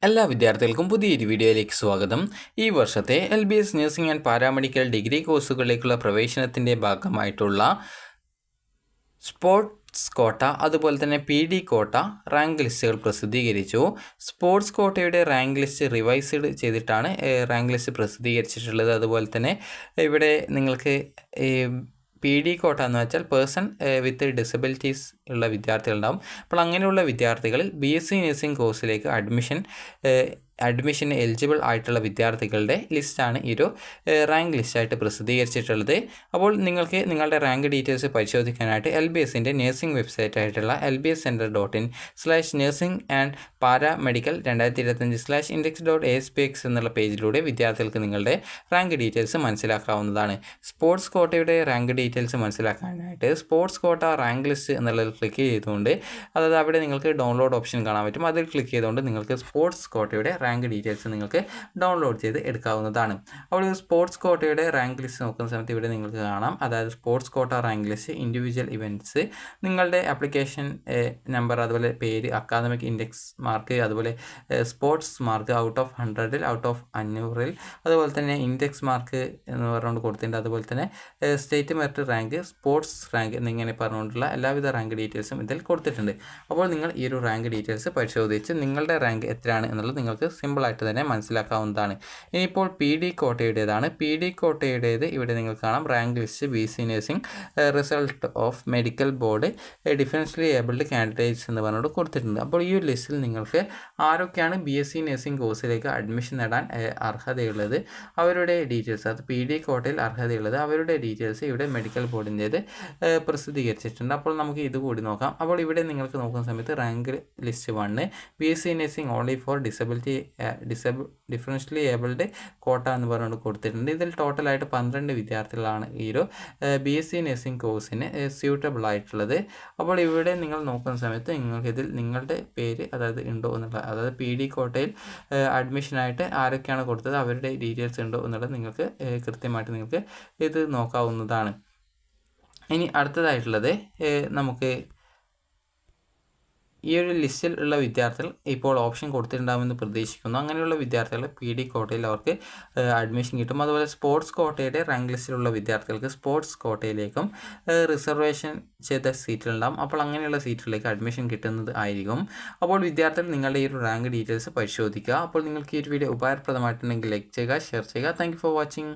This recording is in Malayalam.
എല്ലാ വിദ്യാർത്ഥികൾക്കും പുതിയൊരു വീഡിയോയിലേക്ക് സ്വാഗതം. ഈ വർഷത്തെ LBS nursing and paramedical degree കോഴ്സുകളിലേക്കുള്ള പ്രവേശനത്തിൻ്റെ ഭാഗമായിട്ടുള്ള സ്പോർട്സ് കോട്ട അതുപോലെ തന്നെ PD കോട്ട റാങ്ക് ലിസ്റ്റുകൾ പ്രസിദ്ധീകരിച്ചു. സ്പോർട്സ് കോട്ടയുടെ റാങ്ക് ലിസ്റ്റ് റിവൈസ്ഡ് ചെയ്തിട്ടാണ് റാങ്ക് ലിസ്റ്റ് പ്രസിദ്ധീകരിച്ചിട്ടുള്ളത്. അതുപോലെ തന്നെ ഇവിടെ നിങ്ങൾക്ക് PD കോട്ട എന്ന് വെച്ചാൽ പേഴ്സൺ വിത്ത് ഡിസബിലിറ്റീസ് ഉള്ള വിദ്യാർത്ഥികളുണ്ടാവും. അപ്പോൾ അങ്ങനെയുള്ള വിദ്യാർത്ഥികളിൽ BSc നഴ്സിംഗ് കോഴ്സിലേക്ക് അഡ്മിഷന് എലിജിബിൾ ആയിട്ടുള്ള വിദ്യാർത്ഥികളുടെ ലിസ്റ്റാണ് ഈ ഒരു റാങ്ക് ലിസ്റ്റായിട്ട് പ്രസിദ്ധീകരിച്ചിട്ടുള്ളത്. അപ്പോൾ നിങ്ങൾക്ക് നിങ്ങളുടെ റാങ്ക് ഡീറ്റെയിൽസ് പരിശോധിക്കാനായിട്ട് LBSൻ്റെ നഴ്സിംഗ് വെബ്സൈറ്റ് ആയിട്ടുള്ള lbscenter.in/nursing and paramedical 2025/index.aspx എന്നുള്ള പേജിലൂടെ വിദ്യാർത്ഥികൾക്ക് നിങ്ങളുടെ റാങ്ക് ഡീറ്റെയിൽസ് മനസ്സിലാക്കാവുന്നതാണ്. സ്പോർട്സ് കോട്ടയുടെ റാങ്ക് ഡീറ്റെയിൽസ് മനസ്സിലാക്കാനായിട്ട് സ്പോർട്സ് കോട്ട റാങ്ക് ലിസ്റ്റ് എന്നുള്ളത് ക്ലിക്ക് ചെയ്തുകൊണ്ട്, അതായത് അവിടെ നിങ്ങൾക്ക് ഡൗൺലോഡ് ഓപ്ഷൻ കാണാൻ പറ്റും. അതിൽ ക്ലിക്ക് ചെയ്തുകൊണ്ട് നിങ്ങൾക്ക് സ്പോർട്സ് കോട്ടയുടെ റാങ്ക് ഡീറ്റെയിൽസ് നിങ്ങൾക്ക് ഡൗൺലോഡ് ചെയ്ത് എടുക്കാവുന്നതാണ്. അപ്പോൾ സ്പോർട്സ് കോട്ടയുടെ റാങ്ക് ലിസ്റ്റ് നോക്കുന്ന സമയത്ത് ഇവിടെ നിങ്ങൾക്ക് കാണാം, അതായത് sports quota rank list, individual events, നിങ്ങളുടെ ആപ്ലിക്കേഷൻ നമ്പർ, അതുപോലെ പേര്, അക്കാദമിക് ഇൻഡെക്സ് മാർക്ക്, അതുപോലെ sports mark out of 100, out of 500, അതുപോലെ തന്നെ ഇൻഡെക്സ് മാർക്ക് എന്ന് പറഞ്ഞുകൊണ്ട് കൊടുത്തിട്ടുണ്ട്. അതുപോലെ തന്നെ state merit rank, sports rank എന്നിങ്ങനെ പറഞ്ഞുകൊണ്ടുള്ള എല്ലാവിധ റാങ്ക് ഡീറ്റെയിൽസും ഇതിൽ കൊടുത്തിട്ടുണ്ട്. അപ്പോൾ നിങ്ങൾ ഈ ഒരു റാങ്ക് ഡീറ്റെയിൽസ് പരിശോധിച്ച് നിങ്ങളുടെ റാങ്ക് എത്രയാണ് എന്നുള്ളത് നിങ്ങൾക്ക് സിമ്പിളായിട്ട് തന്നെ മനസ്സിലാക്കാവുന്നതാണ്. ഇനിയിപ്പോൾ PD കോട്ടയുടേതാണ്. PD കോട്ടയുടേത് ഇവിടെ നിങ്ങൾക്ക് കാണാം, rank list BC nursing result of medical board differentially abled candidates എന്ന് പറഞ്ഞുകൊണ്ട് കൊടുത്തിട്ടുണ്ട്. അപ്പോൾ ഈ ഒരു ലിസ്റ്റിൽ നിങ്ങൾക്ക് ആരൊക്കെയാണ് BSc നഴ്സിംഗ് കോഴ്സിലേക്ക് അഡ്മിഷൻ നേടാൻ അർഹതയുള്ളത്, അവരുടെ ഡീറ്റെയിൽസ്, അത് PD കോട്ടയിൽ അർഹതയുള്ളത് അവരുടെ ഡീറ്റെയിൽസ് ഇവിടെ മെഡിക്കൽ ബോർഡിൻ്റേത് പ്രസിദ്ധീകരിച്ചിട്ടുണ്ട്. അപ്പോൾ നമുക്ക് ഇത് കൂടി നോക്കാം. അപ്പോൾ ഇവിടെ നിങ്ങൾക്ക് നോക്കുന്ന സമയത്ത് rank list 1 BSc nursing only for differentially abled quota എന്ന് പറഞ്ഞുകൊണ്ട് കൊടുത്തിട്ടുണ്ട്. ഇതിൽ ടോട്ടലായിട്ട് 12 വിദ്യാർത്ഥികളാണ് ഈ ഒരു BSc നഴ്സിംഗ് കോഴ്സിന് സ്യൂട്ടബിൾ ആയിട്ടുള്ളത്. അപ്പോൾ ഇവിടെ നിങ്ങൾ നോക്കുന്ന സമയത്ത് നിങ്ങൾക്ക് ഇതിൽ നിങ്ങളുടെ പേര് അതായത് ഉണ്ടോ എന്നുള്ള, അതായത് PD കോട്ടയിൽ അഡ്മിഷനായിട്ട് ആരൊക്കെയാണ് കൊടുത്തത് അവരുടെ ഡീറ്റെയിൽസ് ഉണ്ടോ എന്നുള്ളത് നിങ്ങൾക്ക് കൃത്യമായിട്ട് നിങ്ങൾക്ക് ഇത് നോക്കാവുന്നതാണ്. ഇനി അടുത്തതായിട്ടുള്ളത് നമുക്ക് ഈ ഒരു ലിസ്റ്റിൽ ഉള്ള വിദ്യാർത്ഥികൾ ഇപ്പോൾ ഓപ്ഷൻ കൊടുത്തിട്ടുണ്ടാകുമെന്ന് പ്രതീക്ഷിക്കുന്നു. അങ്ങനെയുള്ള വിദ്യാർത്ഥികൾ PD കോട്ടയിൽ അവർക്ക് അഡ്മിഷൻ കിട്ടും. അതുപോലെ സ്പോർട്സ് കോട്ടയുടെ റാങ്ക് ലിസ്റ്റിലുള്ള വിദ്യാർത്ഥികൾക്ക് സ്പോർട്സ് കോട്ടയിലേക്കും റിസർവേഷൻ ചെയ്ത സീറ്റുകളുണ്ടാകും. അപ്പോൾ അങ്ങനെയുള്ള സീറ്റുകളിലേക്ക് അഡ്മിഷൻ കിട്ടുന്നത് ആയിരിക്കും. അപ്പോൾ വിദ്യാർത്ഥികൾ നിങ്ങളുടെ ഈ ഒരു റാങ്ക് ഡീറ്റെയിൽസ് പരിശോധിക്കുക. അപ്പോൾ നിങ്ങൾക്ക് ഈ ഒരു വീഡിയോ ഉപകാരപ്രദമായിട്ടുണ്ടെങ്കിൽ ലൈക്ക് ചെയ്യുക, ഷെയർ ചെയ്യുക. Thank you for watching.